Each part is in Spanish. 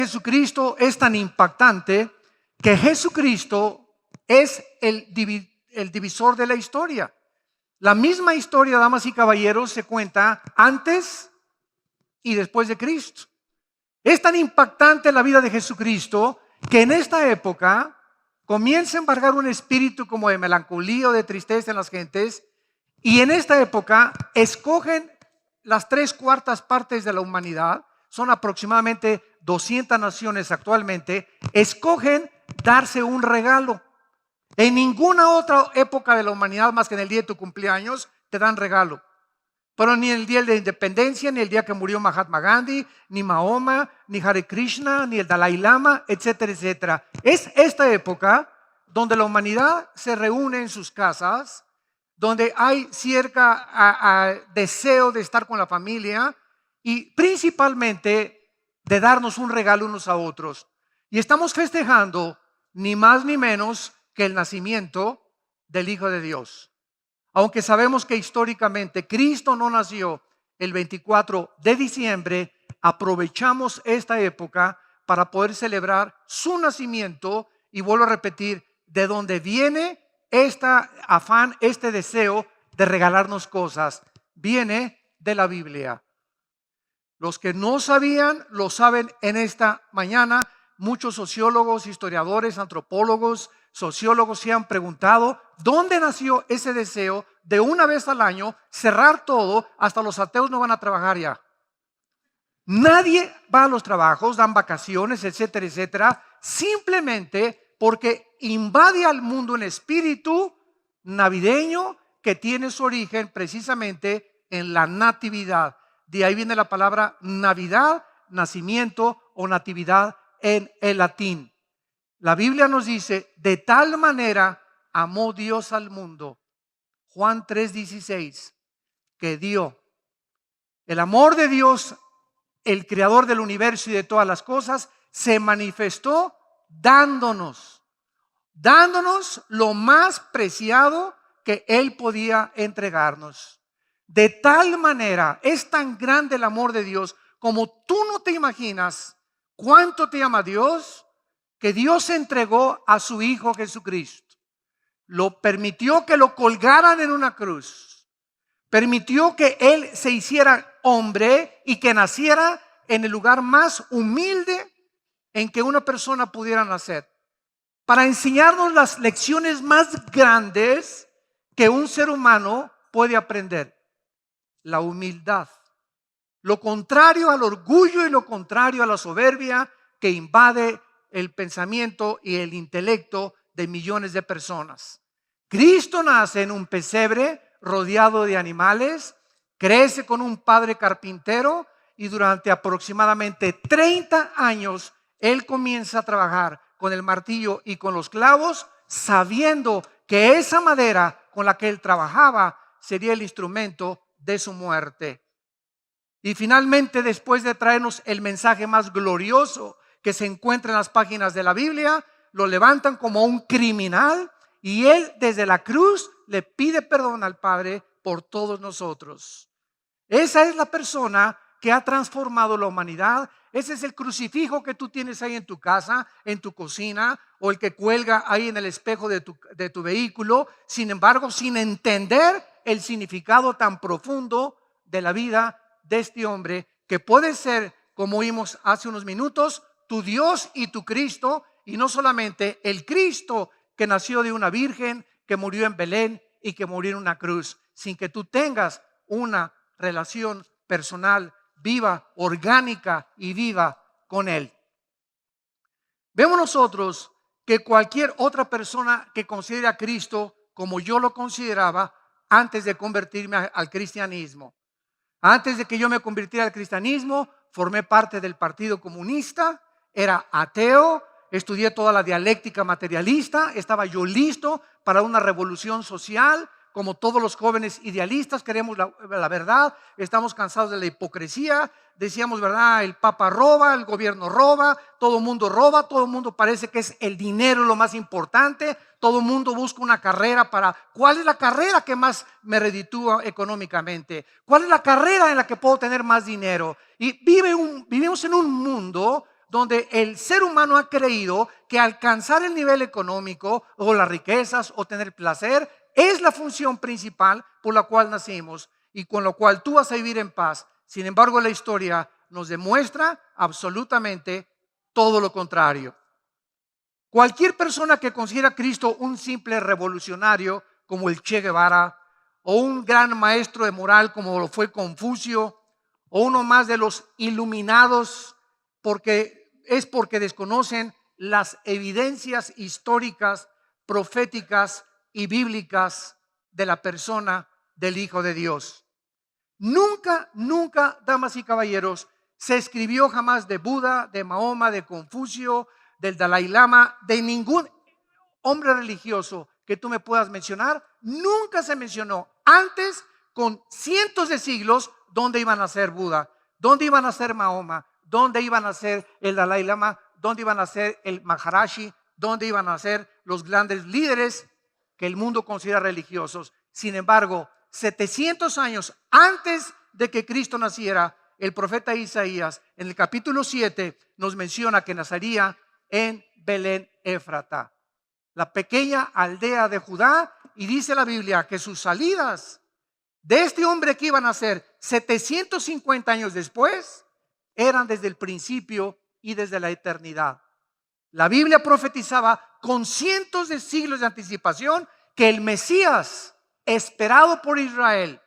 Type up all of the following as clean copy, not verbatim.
Jesucristo es tan impactante que Jesucristo es el divisor de la historia. La misma historia, damas y caballeros, se cuenta antes y después de Cristo. Es tan impactante la vida de Jesucristo que en esta época comienza a embargar un espíritu como de melancolía o de tristeza en las gentes, y en esta época escogen las 3/4 partes de la humanidad, son aproximadamente 200 naciones actualmente, escogen darse un regalo. En ninguna otra época de la humanidad más que en el día de tu cumpleaños te dan regalo. Pero ni el día de la independencia, ni el día que murió Mahatma Gandhi, ni Mahoma, ni Hare Krishna, ni el Dalai Lama, etcétera, etcétera. Es esta época donde la humanidad se reúne en sus casas, donde hay cierta deseo de estar con la familia y principalmente de darnos un regalo unos a otros. Y estamos festejando ni más ni menos que el nacimiento del Hijo de Dios. Aunque sabemos que históricamente Cristo no nació el 24 de diciembre, aprovechamos esta época para poder celebrar su nacimiento y vuelvo a repetir, de dónde viene este afán, este deseo de regalarnos cosas, viene de la Biblia. Los que no sabían, lo saben en esta mañana. Muchos sociólogos, historiadores, antropólogos, sociólogos se han preguntado dónde nació ese deseo de una vez al año cerrar todo, hasta los ateos no van a trabajar ya. Nadie va a los trabajos, dan vacaciones, etcétera, etcétera, simplemente porque invade al mundo un espíritu navideño que tiene su origen precisamente en la natividad. De ahí viene la palabra Navidad, nacimiento o natividad en el latín. La Biblia nos dice, de tal manera amó Dios al mundo, Juan 3:16, que dio. El amor de Dios, el creador del universo y de todas las cosas, se manifestó dándonos lo más preciado que Él podía entregarnos. De tal manera, es tan grande el amor de Dios, como tú no te imaginas cuánto te ama Dios, que Dios entregó a su Hijo Jesucristo. Lo permitió que lo colgaran en una cruz. Permitió que Él se hiciera hombre y que naciera en el lugar más humilde en que una persona pudiera nacer, para enseñarnos las lecciones más grandes que un ser humano puede aprender: la humildad, lo contrario al orgullo y lo contrario a la soberbia que invade el pensamiento y el intelecto de millones de personas. Cristo nace en un pesebre rodeado de animales, crece con un padre carpintero y durante aproximadamente 30 años Él comienza a trabajar con el martillo y con los clavos, sabiendo que esa madera con la que Él trabajaba sería el instrumento de su muerte. Y finalmente, después de traernos el mensaje más glorioso que se encuentra en las páginas de la Biblia, lo levantan como un criminal y Él desde la cruz le pide perdón al Padre por todos nosotros. Esa es la persona que ha transformado la humanidad. Ese es el crucifijo que tú tienes ahí en tu casa, en tu cocina, o el que cuelga ahí en el espejo de tu vehículo. Sin embargo, sin entender el significado tan profundo de la vida de este hombre, que puede ser, como oímos hace unos minutos, tu Dios y tu Cristo, y no solamente el Cristo que nació de una virgen, que murió en Belén y que murió en una cruz, sin que tú tengas una relación personal viva, orgánica y viva con Él. Vemos nosotros que cualquier otra persona que considere a Cristo como yo lo consideraba antes de convertirme al cristianismo. Antes de que yo me convirtiera al cristianismo, formé parte del Partido Comunista, era ateo, estudié toda la dialéctica materialista, estaba yo listo para una revolución social. Como todos los jóvenes idealistas, queremos la verdad, estamos cansados de la hipocresía. Decíamos, ¿verdad? El Papa roba, el gobierno roba, todo el mundo parece que es el dinero lo más importante, todo el mundo busca una carrera para, ¿cuál es la carrera que más me reditúa económicamente? ¿Cuál es la carrera en la que puedo tener más dinero? Y vivimos en un mundo donde el ser humano ha creído que alcanzar el nivel económico o las riquezas o tener placer es la función principal por la cual nacimos y con lo cual tú vas a vivir en paz. Sin embargo, la historia nos demuestra absolutamente todo lo contrario. Cualquier persona que considera a Cristo un simple revolucionario como el Che Guevara o un gran maestro de moral como lo fue Confucio o uno más de los iluminados porque desconocen las evidencias históricas, proféticas y bíblicas de la persona del Hijo de Dios. Nunca, damas y caballeros, se escribió jamás de Buda, de Mahoma, de Confucio, del Dalai Lama, de ningún hombre religioso que tú me puedas mencionar. Nunca se mencionó antes, con cientos de siglos, dónde iban a ser Buda, dónde iban a ser Mahoma, dónde iban a ser el Dalai Lama, dónde iban a ser el Maharaji, dónde iban a ser los grandes líderes que el mundo considera religiosos. Sin embargo, 700 años antes de que Cristo naciera, el profeta Isaías en el capítulo 7 nos menciona que nacería en Belén Éfrata, la pequeña aldea de Judá, y dice la Biblia que sus salidas de este hombre que iban a nacer 750 años después eran desde el principio y desde la eternidad. La Biblia profetizaba con cientos de siglos de anticipación que el Mesías esperado por Israel,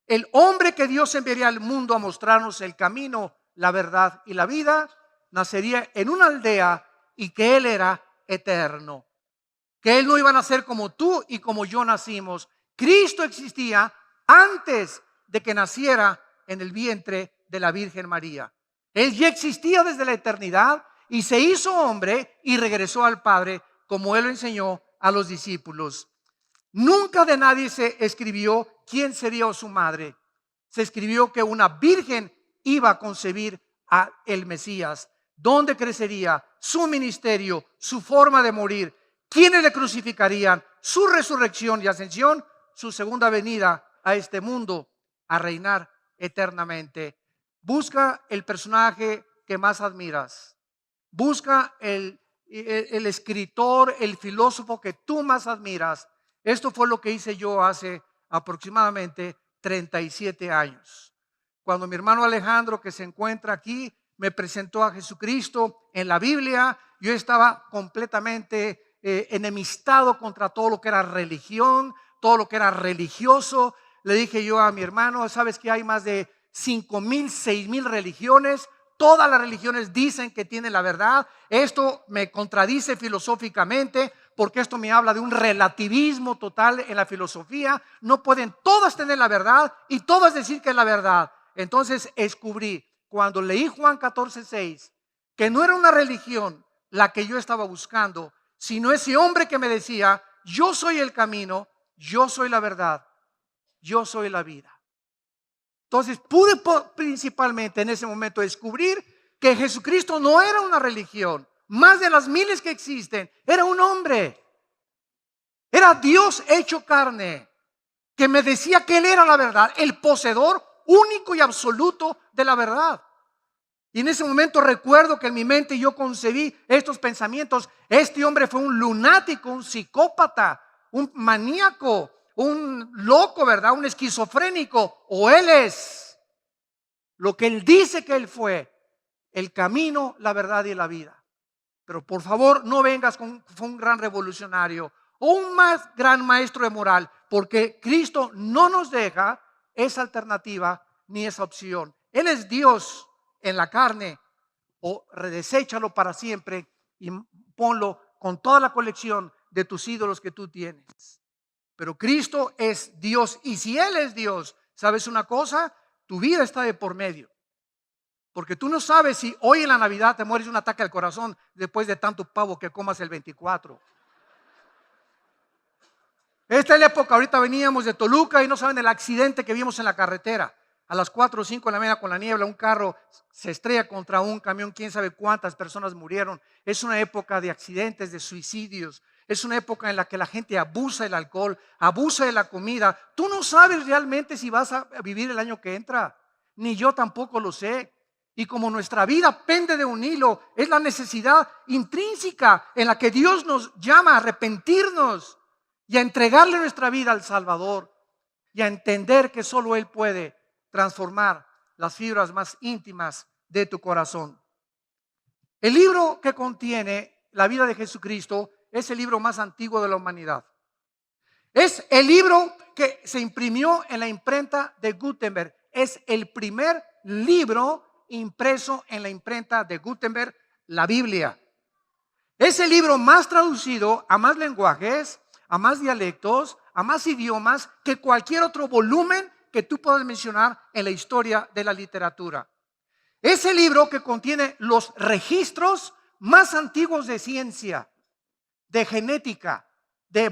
el hombre que Dios enviaría al mundo a mostrarnos el camino, la verdad y la vida, nacería en una aldea y que Él era eterno. Que Él no iba a nacer como tú y como yo nacimos. Cristo existía antes de que naciera en el vientre de la Virgen María. Él ya existía desde la eternidad y se hizo hombre y regresó al Padre como Él lo enseñó a los discípulos. Nunca de nadie se escribió quién sería su madre. Se escribió que una virgen iba a concebir a el Mesías. ¿Dónde crecería? Su ministerio, su forma de morir, quiénes le crucificarían, su resurrección y ascensión, su segunda venida a este mundo a reinar eternamente. Busca el personaje que más admiras. Busca el escritor, el filósofo que tú más admiras. Esto fue lo que hice yo hace aproximadamente 37 años. Cuando mi hermano Alejandro, que se encuentra aquí, me presentó a Jesucristo en la Biblia, yo estaba completamente enemistado contra todo lo que era religión, todo lo que era religioso. Le dije yo a mi hermano, ¿sabes que hay más de 5,000, 6,000 religiones? Todas las religiones dicen que tienen la verdad. Esto me contradice filosóficamente porque esto me habla de un relativismo total en la filosofía. No pueden todas tener la verdad y todas decir que es la verdad. Entonces descubrí cuando leí Juan 14:6 que no era una religión la que yo estaba buscando, sino ese hombre que me decía: yo soy el camino, yo soy la verdad, yo soy la vida. Entonces pude principalmente en ese momento descubrir que Jesucristo no era una religión, más de las miles que existen, era un hombre, era Dios hecho carne, que me decía que Él era la verdad, el poseedor único y absoluto de la verdad. Y en ese momento recuerdo que en mi mente yo concebí estos pensamientos: este hombre fue un lunático, un psicópata, un maníaco, un loco, ¿verdad? Un esquizofrénico, o Él es lo que Él dice que Él fue, el camino, la verdad y la vida. Pero por favor no vengas con fue un gran revolucionario o un más gran maestro de moral, porque Cristo no nos deja esa alternativa ni esa opción. Él es Dios en la carne, o deséchalo para siempre y ponlo con toda la colección de tus ídolos que tú tienes. Pero Cristo es Dios, y si Él es Dios, ¿sabes una cosa? Tu vida está de por medio. Porque tú no sabes si hoy en la Navidad te mueres de un ataque al corazón después de tanto pavo que comas el 24. Esta es la época, ahorita veníamos de Toluca y no saben el accidente que vimos en la carretera. A las 4 o 5 de la mañana con la niebla, un carro se estrella contra un camión, quién sabe cuántas personas murieron. Es una época de accidentes, de suicidios. Es una época en la que la gente abusa del alcohol, abusa de la comida. Tú no sabes realmente si vas a vivir el año que entra, ni yo tampoco lo sé. Y como nuestra vida pende de un hilo, es la necesidad intrínseca en la que Dios nos llama a arrepentirnos y a entregarle nuestra vida al Salvador y a entender que solo Él puede transformar las fibras más íntimas de tu corazón. El libro que contiene la vida de Jesucristo es el libro más antiguo de la humanidad. Es el libro que se imprimió en la imprenta de Gutenberg. Es el primer libro impreso en la imprenta de Gutenberg, la Biblia. Es el libro más traducido a más lenguajes, a más dialectos, a más idiomas que cualquier otro volumen que tú puedas mencionar en la historia de la literatura. Es el libro que contiene los registros más antiguos de ciencia, de genética, de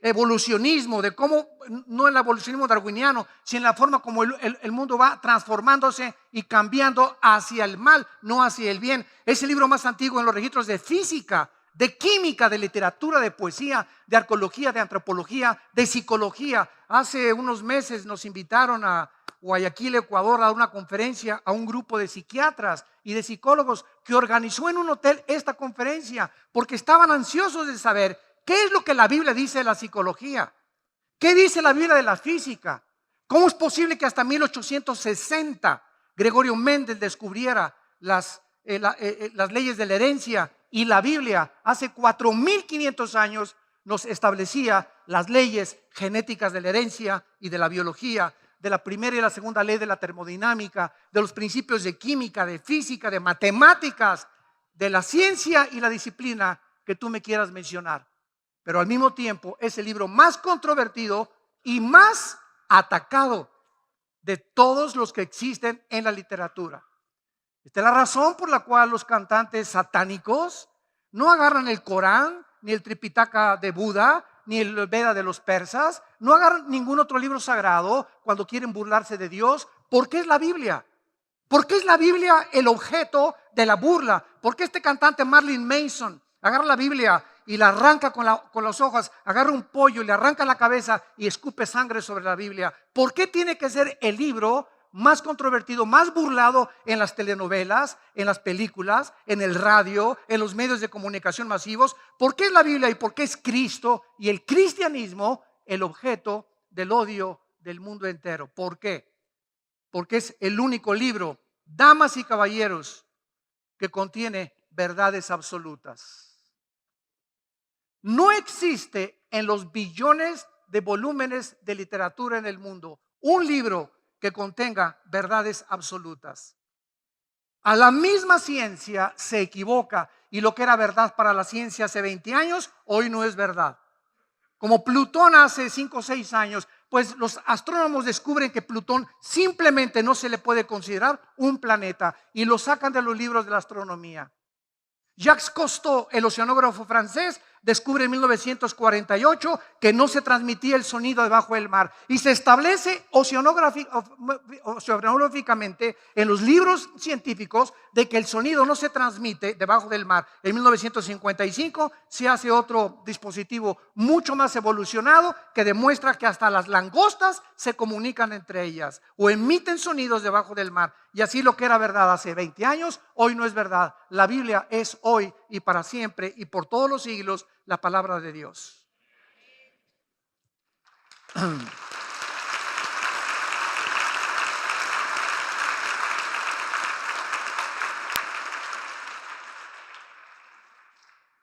evolucionismo, de cómo, no el evolucionismo darwiniano, sino en la forma como el mundo va transformándose y cambiando hacia el mal, no hacia el bien. Es el libro más antiguo en los registros de física, de química, de literatura, de poesía, de arqueología, de antropología, de psicología. Hace unos meses nos invitaron a Guayaquil, Ecuador, a dar una conferencia a un grupo de psiquiatras y de psicólogos que organizó en un hotel esta conferencia porque estaban ansiosos de saber qué es lo que la Biblia dice de la psicología, qué dice la Biblia de la física, cómo es posible que hasta 1860 Gregorio Mendel descubriera las leyes de la herencia y la Biblia hace 4500 años nos establecía las leyes genéticas de la herencia y de la biología, de la primera y la segunda ley de la termodinámica, de los principios de química, de física, de matemáticas, de la ciencia y la disciplina que tú me quieras mencionar. Pero al mismo tiempo es el libro más controvertido y más atacado de todos los que existen en la literatura. Esta es la razón por la cual los cantantes satánicos no agarran el Corán, ni el Tripitaka de Buda, ni el Veda de los persas, no agarran ningún otro libro sagrado cuando quieren burlarse de Dios, porque es la Biblia. ¿Por qué es la Biblia el objeto de la burla? ¿Por qué este cantante Marilyn Manson agarra la Biblia y la arranca con las hojas, agarra un pollo y le arranca la cabeza y escupe sangre sobre la Biblia? ¿Por qué tiene que ser el libro más controvertido, más burlado en las telenovelas, en las películas, en el radio, en los medios de comunicación masivos? ¿Por qué es la Biblia y por qué es Cristo y el cristianismo el objeto del odio del mundo entero? ¿Por qué? Porque es el único libro, damas y caballeros, que contiene verdades absolutas. No existe en los billones de volúmenes de literatura en el mundo un libro que contenga verdades absolutas. A la misma ciencia se equivoca y lo que era verdad para la ciencia hace 20 años, hoy no es verdad. Como Plutón hace 5 o 6 años, pues los astrónomos descubren que Plutón simplemente no se le puede considerar un planeta y lo sacan de los libros de la astronomía. Jacques Cousteau, el oceanógrafo francés, descubre en 1948 que no se transmitía el sonido debajo del mar y se establece oceanográficamente en los libros científicos de que el sonido no se transmite debajo del mar. En 1955 se hace otro dispositivo mucho más evolucionado que demuestra que hasta las langostas se comunican entre ellas o emiten sonidos debajo del mar. Y así lo que era verdad hace 20 años, hoy no es verdad. La Biblia es hoy y para siempre y por todos los siglos la palabra de Dios.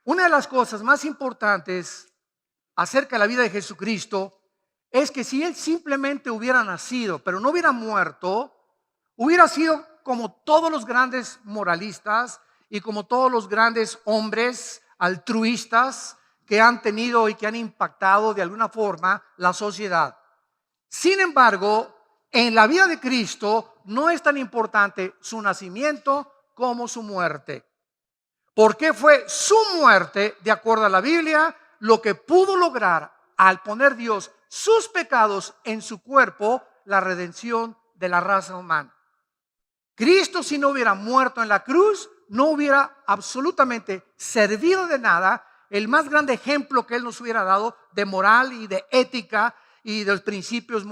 Una de las cosas más importantes acerca de la vida de Jesucristo es que si Él simplemente hubiera nacido, pero no hubiera muerto, hubiera sido como todos los grandes moralistas y como todos los grandes hombres altruistas que han tenido y que han impactado de alguna forma la sociedad. Sin embargo, en la vida de Cristo no es tan importante su nacimiento como su muerte. Porque fue su muerte, de acuerdo a la Biblia, lo que pudo lograr al poner Dios sus pecados en su cuerpo, la redención de la raza humana. Cristo, si no hubiera muerto en la cruz, no hubiera absolutamente servido de nada el más grande ejemplo que Él nos hubiera dado de moral y de ética y de los principios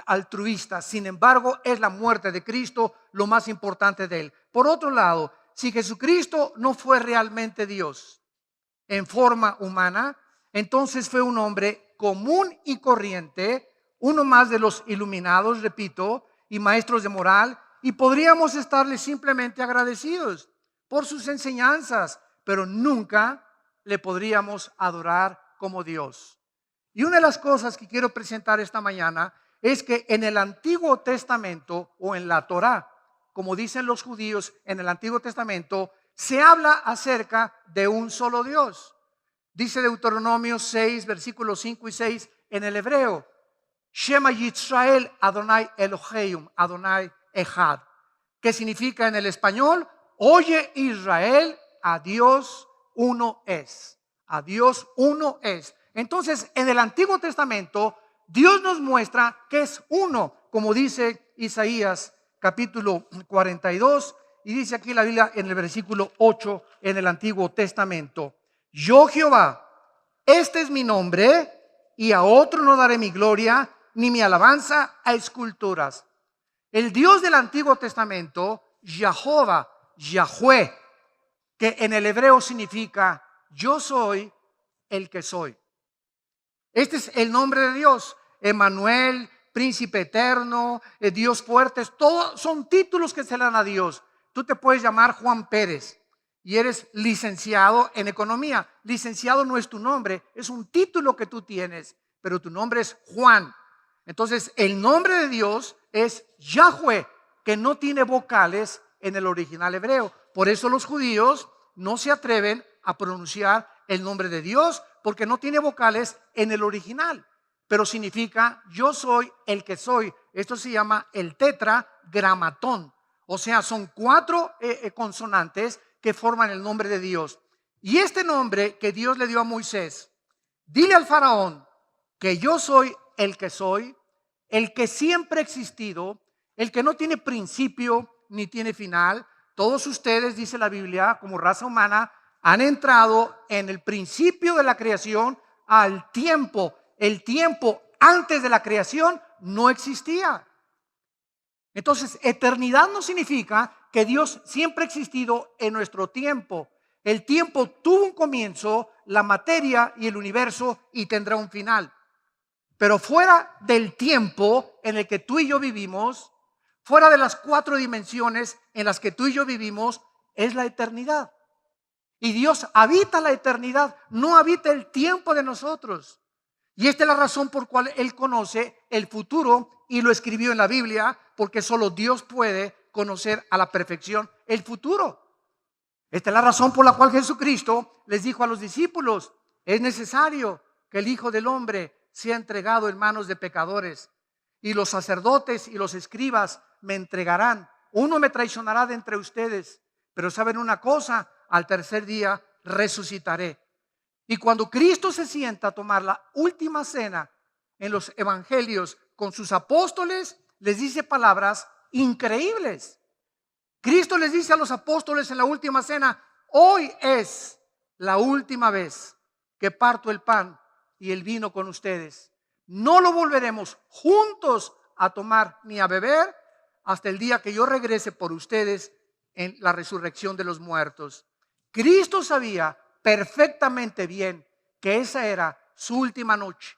altruistas. Sin embargo, es la muerte de Cristo lo más importante de él. Por otro lado, si Jesucristo no fue realmente Dios en forma humana, entonces fue un hombre común y corriente, uno más de los iluminados, repito, y maestros de moral, y podríamos estarle simplemente agradecidos por sus enseñanzas, pero nunca le podríamos adorar como Dios. Y una de las cosas que quiero presentar esta mañana es que en el Antiguo Testamento, o en la Torá, como dicen los judíos en el Antiguo Testamento, se habla acerca de un solo Dios. Dice Deuteronomio 6, versículos 5 y 6 en el hebreo: Shema Yisrael Adonai Eloheim, Adonai Echad, que significa en el español: oye Israel, a Dios uno es. A Dios uno es. Entonces, en el Antiguo Testamento, Dios nos muestra que es uno, como dice Isaías capítulo 42, y dice aquí la Biblia en el versículo 8 en el Antiguo Testamento: yo Jehová, este es mi nombre, y a otro no daré mi gloria, ni mi alabanza a esculturas. El Dios del Antiguo Testamento, Jehová, Yahweh, que en el hebreo significa yo soy el que soy. Este es el nombre de Dios: Emmanuel, príncipe eterno, Dios fuerte. Todos son títulos que se le dan a Dios. Tú te puedes llamar Juan Pérez y eres licenciado en economía. Licenciado no es tu nombre, es un título que tú tienes, pero tu nombre es Juan. Entonces el nombre de Dios es Yahweh, que no tiene vocales en el original hebreo. Por eso los judíos no se atreven a pronunciar el nombre de Dios, porque no tiene vocales en el original, pero significa yo soy el que soy. Esto se llama el tetragramatón, o sea, son 4 consonantes que forman el nombre de Dios. Y este nombre que Dios le dio a Moisés: dile al faraón que yo soy, el que siempre ha existido, el que no tiene principio ni tiene final. Todos ustedes, dice la Biblia, como raza humana, han entrado en el principio de la creación al tiempo. El tiempo antes de la creación no existía. Entonces, eternidad no significa que Dios siempre ha existido en nuestro tiempo. El tiempo tuvo un comienzo, la materia y el universo, y tendrá un final. Pero fuera del tiempo en el que tú y yo vivimos, fuera de las 4 dimensiones en las que tú y yo vivimos, es la eternidad. Y Dios habita la eternidad, no habita el tiempo de nosotros. Y esta es la razón por cual Él conoce el futuro y lo escribió en la Biblia, porque solo Dios puede conocer a la perfección el futuro. Esta es la razón por la cual Jesucristo les dijo a los discípulos: es necesario que el Hijo del Hombre sea entregado en manos de pecadores, y los sacerdotes y los escribas me entregarán. Uno me traicionará de entre ustedes, pero saben una cosa: al tercer día resucitaré. Y cuando Cristo se sienta a tomar la última cena en los evangelios con sus apóstoles, les dice palabras increíbles. Cristo les dice a los apóstoles en la última cena: hoy es la última vez que parto el pan y el vino con ustedes. No lo volveremos juntos a tomar ni a beber hasta el día que yo regrese por ustedes en la resurrección de los muertos. Cristo sabía perfectamente bien que esa era su última noche.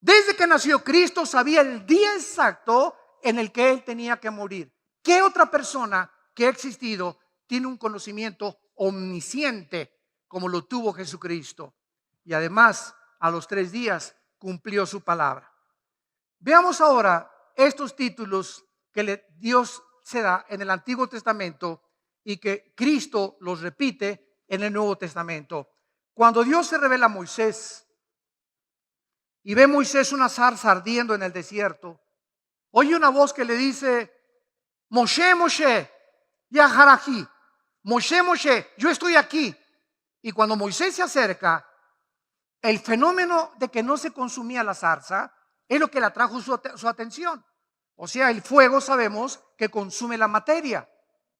Desde que nació Cristo sabía el día exacto en el que Él tenía que morir. ¿Qué otra persona que ha existido tiene un conocimiento omnisciente como lo tuvo Jesucristo? Y además, a los 3 días cumplió su palabra. Veamos ahora estos títulos que Dios se da en el Antiguo Testamento y que Cristo los repite en el Nuevo Testamento. Cuando Dios se revela a Moisés y ve a Moisés una zarza ardiendo en el desierto, oye una voz que le dice: Moshe, Moshe, Yaharají, Moshe, Moshe, yo estoy aquí. Y cuando Moisés se acerca, el fenómeno de que no se consumía la zarza es lo que le atrajo su atención. O sea, el fuego sabemos que consume la materia.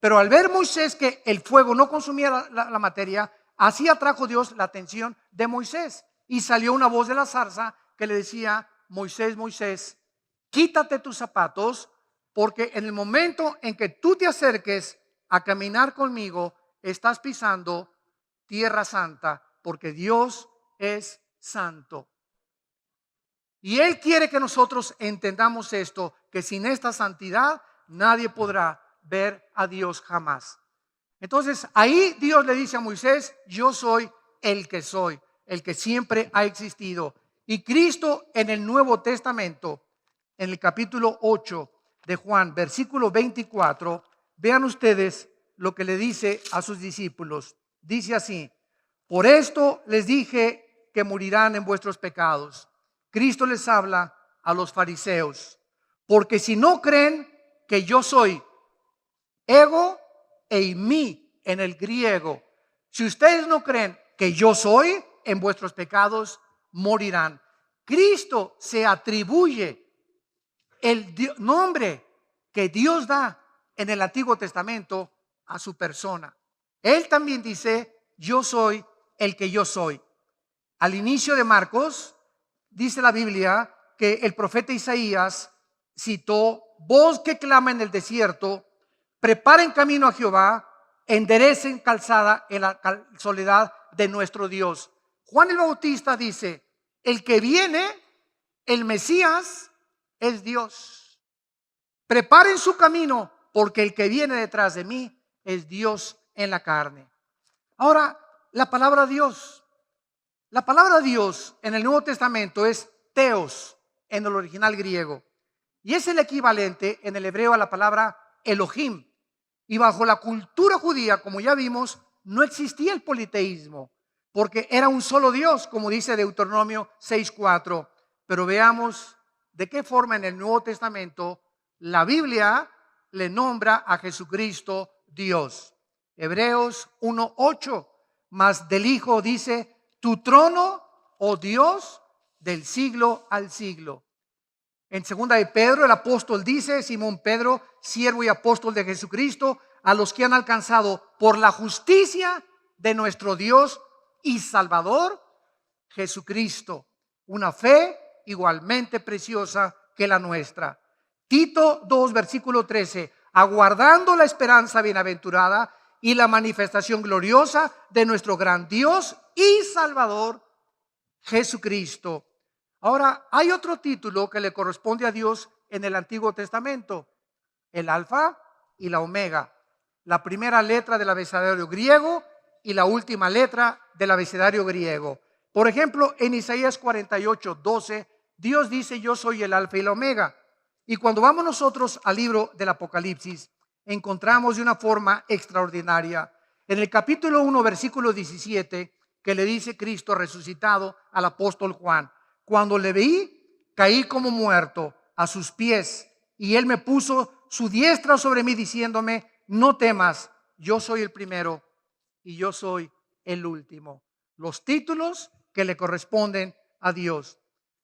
Pero al ver Moisés que el fuego no consumía la materia, así atrajo Dios la atención de Moisés. Y salió una voz de la zarza que le decía: Moisés, Moisés, quítate tus zapatos, porque en el momento en que tú te acerques a caminar conmigo, estás pisando tierra santa, porque Dios es santo. Y Él quiere que nosotros entendamos esto, que sin esta santidad nadie podrá ver a Dios jamás. Entonces ahí Dios le dice a Moisés: yo soy, el que siempre ha existido. Y Cristo en el Nuevo Testamento, en el capítulo 8 de Juan, versículo 24, vean ustedes lo que le dice a sus discípulos. Dice así: por esto les dije que morirán en vuestros pecados. Cristo les habla a los fariseos, porque si no creen que yo soy, ego e mí en el griego, si ustedes no creen que yo soy, en vuestros pecados morirán. Cristo se atribuye el nombre que Dios da en el Antiguo Testamento a su persona. Él también dice: yo soy el que yo soy. Al inicio de Marcos dice la Biblia que el profeta Isaías citó: voz que clama en el desierto, preparen camino a Jehová, enderecen calzada en la soledad de nuestro Dios. Juan el Bautista dice: el que viene, el Mesías, es Dios. Preparen su camino, porque el que viene detrás de mí es Dios en la carne. Ahora, la palabra Dios. La palabra Dios en el Nuevo Testamento es Theos en el original griego, y es el equivalente en el hebreo a la palabra Elohim. Y bajo la cultura judía, como ya vimos, no existía el politeísmo, porque era un solo Dios, como dice Deuteronomio 6:4. Pero veamos de qué forma en el Nuevo Testamento la Biblia le nombra a Jesucristo Dios. Hebreos 1:8, mas del Hijo dice: tu trono, oh Dios, del siglo al siglo. En segunda de Pedro, el apóstol dice: Simón Pedro, siervo y apóstol de Jesucristo, a los que han alcanzado por la justicia de nuestro Dios y Salvador Jesucristo, una fe igualmente preciosa que la nuestra. Tito 2, versículo 13, aguardando la esperanza bienaventurada y la manifestación gloriosa de nuestro gran Dios y Salvador Jesucristo. Ahora, hay otro título que le corresponde a Dios en el Antiguo Testamento: el Alfa y la Omega, la primera letra del abecedario griego y la última letra del abecedario griego. Por ejemplo, en Isaías 48:12, Dios dice: yo soy el Alfa y la Omega. Y cuando vamos nosotros al libro del Apocalipsis, encontramos de una forma extraordinaria, en el capítulo 1, versículo 17, que le dice Cristo resucitado al apóstol Juan: cuando le vi, caí como muerto a sus pies, y él me puso su diestra sobre mí, diciéndome: no temas, yo soy el primero y yo soy el último. Los títulos que le corresponden a Dios.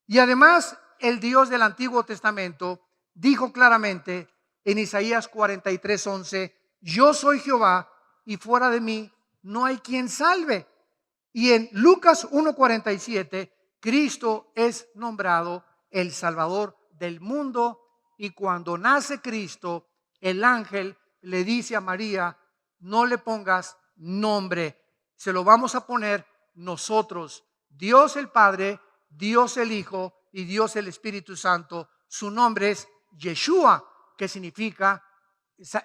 Y además, el Dios del Antiguo Testamento dijo claramente en Isaías 43:11: yo soy Jehová, y fuera de mí no hay quien salve. Y en Lucas 1:47, Cristo es nombrado el Salvador del mundo. Y cuando nace Cristo, el ángel le dice a María: no le pongas nombre, se lo vamos a poner nosotros, Dios el Padre, Dios el Hijo y Dios el Espíritu Santo. Su nombre es Yeshua, que significa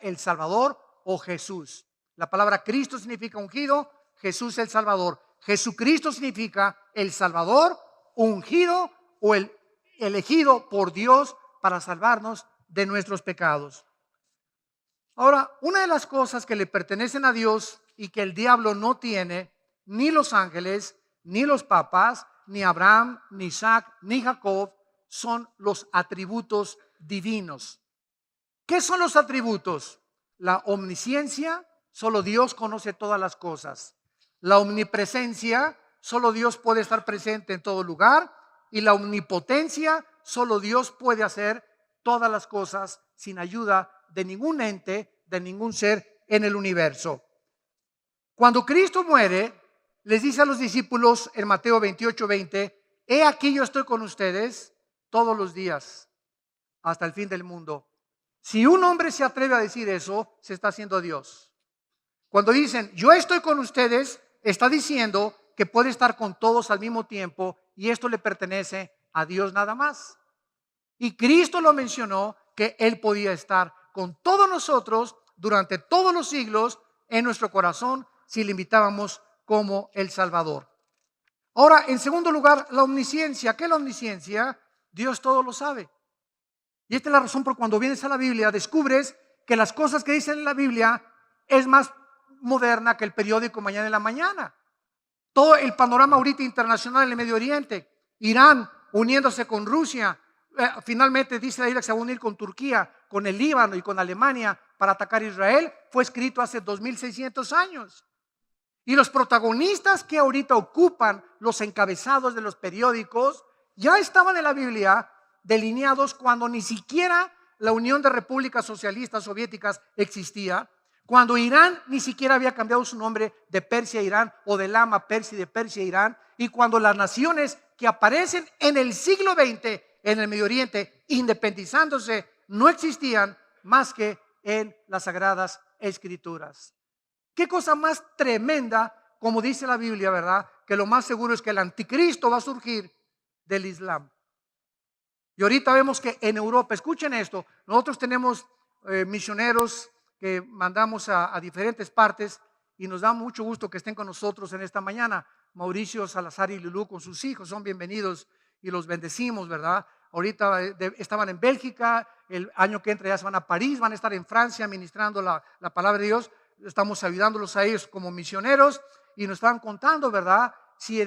el Salvador o Jesús. La palabra Cristo significa ungido, Jesús el Salvador. Jesucristo significa el Salvador, ungido o el elegido por Dios para salvarnos de nuestros pecados. Ahora, una de las cosas que le pertenecen a Dios y que el diablo no tiene, ni los ángeles, ni los papas, ni Abraham, ni Isaac, ni Jacob, son los atributos divinos. ¿Qué son los atributos? La omnisciencia, solo Dios conoce todas las cosas. La omnipresencia, solo Dios puede estar presente en todo lugar. Y la omnipotencia, solo Dios puede hacer todas las cosas sin ayuda de ningún ente, de ningún ser en el universo. Cuando Cristo muere, les dice a los discípulos en Mateo 28:20: he aquí yo estoy con ustedes todos los días hasta el fin del mundo. Si un hombre se atreve a decir eso, se está haciendo Dios. Cuando dicen, yo estoy con ustedes, está diciendo que puede estar con todos al mismo tiempo y esto le pertenece a Dios nada más. Y Cristo lo mencionó, que Él podía estar con todos nosotros durante todos los siglos en nuestro corazón si le invitábamos como el Salvador. Ahora, en segundo lugar, la omnisciencia. ¿Qué es la omnisciencia? Dios todo lo sabe. Y esta es la razón por cuando vienes a la Biblia, descubres que las cosas que dicen en la Biblia es más moderna que el periódico Mañana en la Mañana. Todo el panorama ahorita internacional en el Medio Oriente, Irán uniéndose con Rusia, finalmente dice la Biblia que se va a unir con Turquía, con el Líbano y con Alemania para atacar a Israel, fue escrito hace 2600 años. Y los protagonistas que ahorita ocupan los encabezados de los periódicos ya estaban en la Biblia delineados cuando ni siquiera la Unión de Repúblicas Socialistas Soviéticas existía, cuando Irán ni siquiera había cambiado su nombre de Persia a Irán o de Lama Persia y de Persia a Irán, y cuando las naciones que aparecen en el siglo XX en el Medio Oriente independizándose no existían más que en las Sagradas Escrituras. Qué cosa más tremenda, como dice la Biblia, ¿verdad? Que lo más seguro es que el anticristo va a surgir del Islam. Y ahorita vemos que en Europa, escuchen esto, nosotros tenemos misioneros que mandamos a diferentes partes y nos da mucho gusto que estén con nosotros en esta mañana. Mauricio, Salazar y Lulú con sus hijos son bienvenidos y los bendecimos, ¿verdad? Ahorita estaban en Bélgica, el año que entra ya se van a París, van a estar en Francia ministrando la palabra de Dios. Estamos ayudándolos a ellos como misioneros y nos estaban contando, ¿verdad? Si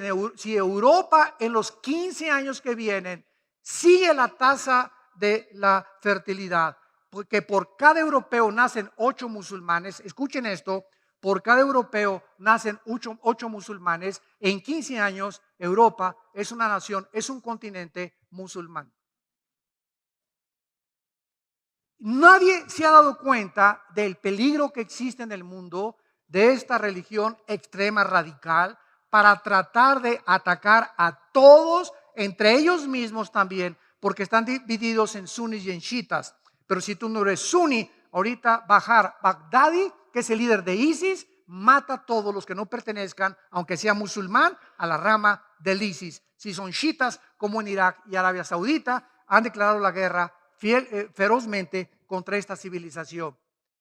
Europa en los 15 años que vienen sigue la tasa de la fertilidad, porque por cada europeo nacen 8 musulmanes, escuchen esto, por cada europeo nacen 8 musulmanes, en 15 años Europa es una nación, es un continente musulmán. Nadie se ha dado cuenta del peligro que existe en el mundo de esta religión extrema radical para tratar de atacar a todos, entre ellos mismos también, porque están divididos en sunis y en chiitas. Pero si tú no eres suní, ahorita Bashar Baghdadi, que es el líder de ISIS, mata a todos los que no pertenezcan, aunque sea musulmán, a la rama del ISIS. Si son chiitas, como en Irak y Arabia Saudita, han declarado la guerra ferozmente contra esta civilización.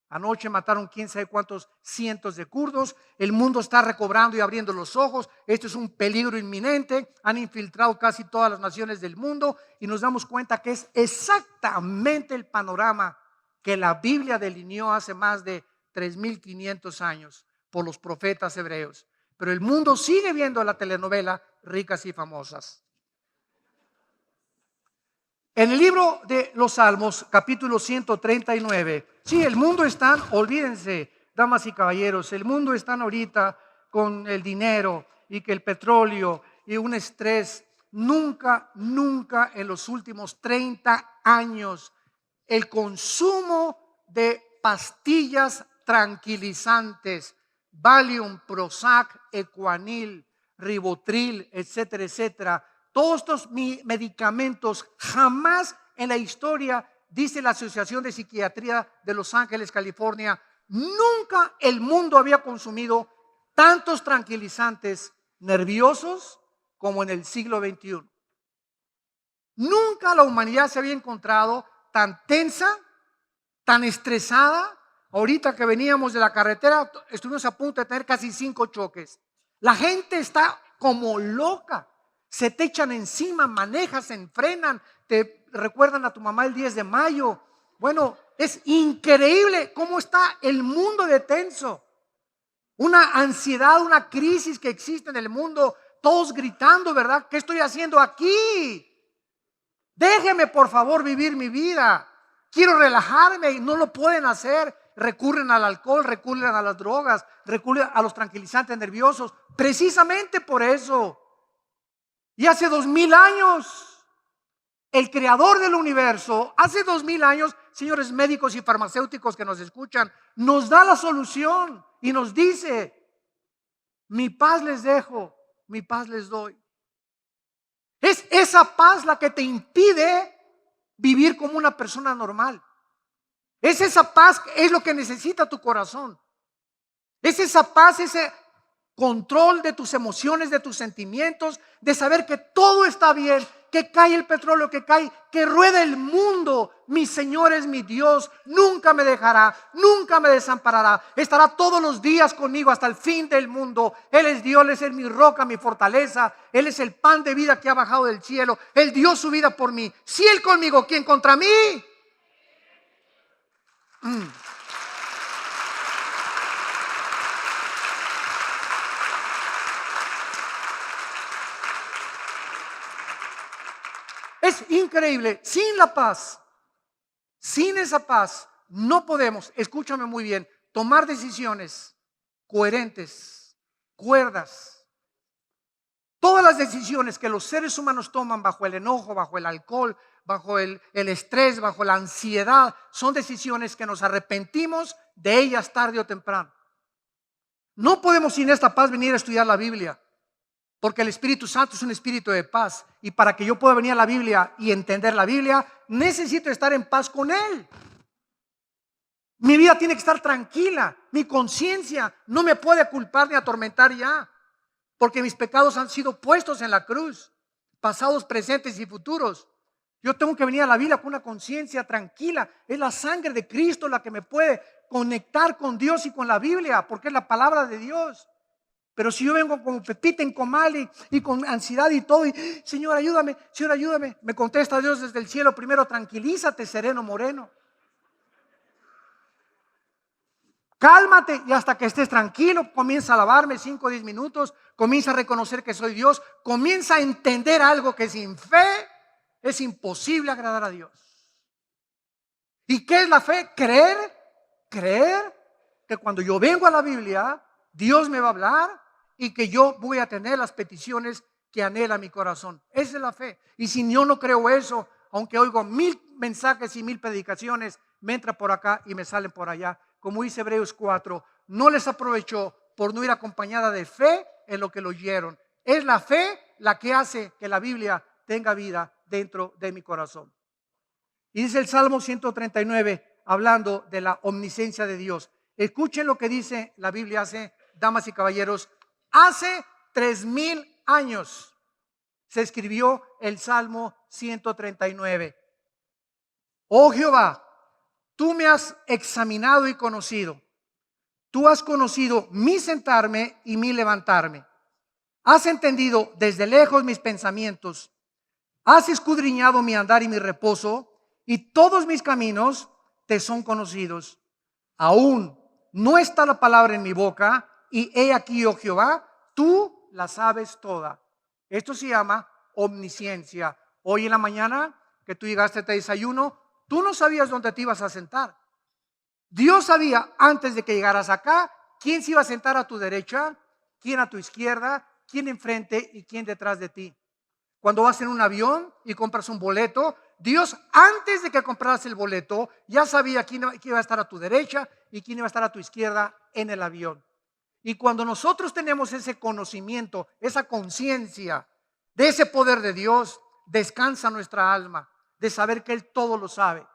Anoche mataron quién sabe cuántos cientos de kurdos. El mundo está recobrando y abriendo los ojos. Esto es un peligro inminente. Han infiltrado casi todas las naciones del mundo y nos damos cuenta que es exactamente el panorama que la Biblia delineó hace más de 3500 años por los profetas hebreos. Pero el mundo sigue viendo la telenovela Ricas y Famosas. En el libro de los Salmos, capítulo 139, sí, el mundo está, olvídense, damas y caballeros, el mundo está ahorita con el dinero y que el petróleo y un estrés. Nunca en los últimos 30 años el consumo de pastillas tranquilizantes, Valium, Prozac, Equanil, Ribotril, etcétera, etcétera, todos estos medicamentos jamás en la historia, dice la Asociación de Psiquiatría de Los Ángeles, California, nunca el mundo había consumido tantos tranquilizantes nerviosos como en el siglo XXI. Nunca la humanidad se había encontrado tan tensa, tan estresada. Ahorita que veníamos de la carretera, estuvimos a punto de tener casi 5 choques. La gente está como loca. Se te echan encima, manejas, se enfrenan, te recuerdan a tu mamá el 10 de mayo. Bueno, es increíble cómo está el mundo de tenso. Una ansiedad, una crisis que existe en el mundo, todos gritando, ¿verdad? ¿Qué estoy haciendo aquí? Déjeme por favor vivir mi vida. Quiero relajarme y no lo pueden hacer. Recurren al alcohol, recurren a las drogas, recurren a los tranquilizantes nerviosos, precisamente por eso. Y hace 2000 años, el creador del universo, hace 2000 años, señores médicos y farmacéuticos que nos escuchan, nos da la solución y nos dice: mi paz les dejo, mi paz les doy. Es esa paz la que te impide vivir como una persona normal. Es esa paz, es lo que necesita tu corazón. Es esa paz, ese control de tus emociones, de tus sentimientos, de saber que todo está bien, que cae el petróleo, que cae, que rueda el mundo. Mi Señor es mi Dios, nunca me dejará, nunca me desamparará. Estará todos los días conmigo hasta el fin del mundo. Él es Dios, Él es mi roca, mi fortaleza. Él es el pan de vida que ha bajado del cielo. Él dio su vida por mí. Si Él conmigo, ¿quién contra mí? Es increíble. Sin la paz, sin esa paz, no podemos, escúchame muy bien, tomar decisiones coherentes, cuerdas. Todas las decisiones que los seres humanos toman bajo el enojo, bajo el alcohol, bajo el estrés, bajo la ansiedad, son decisiones que nos arrepentimos de ellas tarde o temprano. No podemos sin esta paz venir a estudiar la Biblia. Porque el Espíritu Santo es un espíritu de paz. Y para que yo pueda venir a la Biblia y entender la Biblia, necesito estar en paz con Él. Mi vida tiene que estar tranquila. Mi conciencia no me puede culpar ni atormentar ya. Porque mis pecados han sido puestos en la cruz. Pasados, presentes y futuros. Yo tengo que venir a la Biblia con una conciencia tranquila. Es la sangre de Cristo la que me puede conectar con Dios y con la Biblia. Porque es la palabra de Dios. Pero si yo vengo como pepita en comal y con ansiedad y todo, y Señor ayúdame, me contesta Dios desde el cielo: primero tranquilízate, sereno moreno. Cálmate y hasta que estés tranquilo, comienza a alabarme 5 o 10 minutos, comienza a reconocer que soy Dios, comienza a entender algo que sin fe es imposible agradar a Dios. ¿Y qué es la fe? Creer que cuando yo vengo a la Biblia, Dios me va a hablar y que yo voy a tener las peticiones que anhela mi corazón. Esa es la fe. Y si yo no creo eso, aunque oigo 1000 mensajes y 1000 predicaciones, me entra por acá y me salen por allá. Como dice Hebreos 4, no les aprovechó por no ir acompañada de fe en lo que lo oyeron. Es la fe la que hace que la Biblia tenga vida dentro de mi corazón. Y dice el Salmo 139, hablando de la omnisciencia de Dios. Escuchen lo que dice la Biblia, hace, damas y caballeros, hace 3000 años se escribió el Salmo 139. Oh Jehová, tú me has examinado y conocido. Tú has conocido mi sentarme y mi levantarme. Has entendido desde lejos mis pensamientos. Has escudriñado mi andar y mi reposo, y todos mis caminos te son conocidos. Aún no está la palabra en mi boca, y he aquí, oh Jehová, tú la sabes toda. Esto se llama omnisciencia. Hoy en la mañana que tú llegaste a este desayuno, tú no sabías dónde te ibas a sentar. Dios sabía antes de que llegaras acá quién se iba a sentar a tu derecha, quién a tu izquierda, quién enfrente y quién detrás de ti. Cuando vas en un avión y compras un boleto, Dios antes de que compraras el boleto ya sabía quién iba a estar a tu derecha y quién iba a estar a tu izquierda en el avión. Y cuando nosotros tenemos ese conocimiento, esa conciencia de ese poder de Dios, descansa nuestra alma de saber que Él todo lo sabe.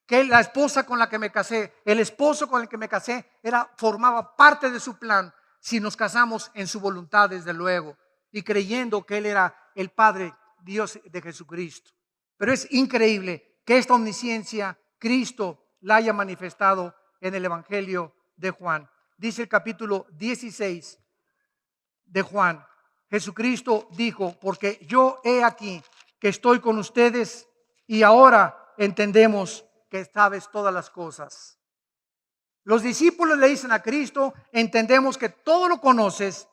Que la esposa con la que me casé, el esposo con el que me casé, formaba parte de su plan si nos casamos en su voluntad, desde luego, y creyendo que Él era el Padre Dios de Jesucristo. Pero es increíble que esta omnisciencia Cristo la haya manifestado en el Evangelio de Juan. Dice el capítulo 16 de Juan: Jesucristo dijo: porque yo he aquí que estoy con ustedes y ahora entendemos que sabes todas las cosas. Los discípulos le dicen a Cristo: entendemos que todo lo conoces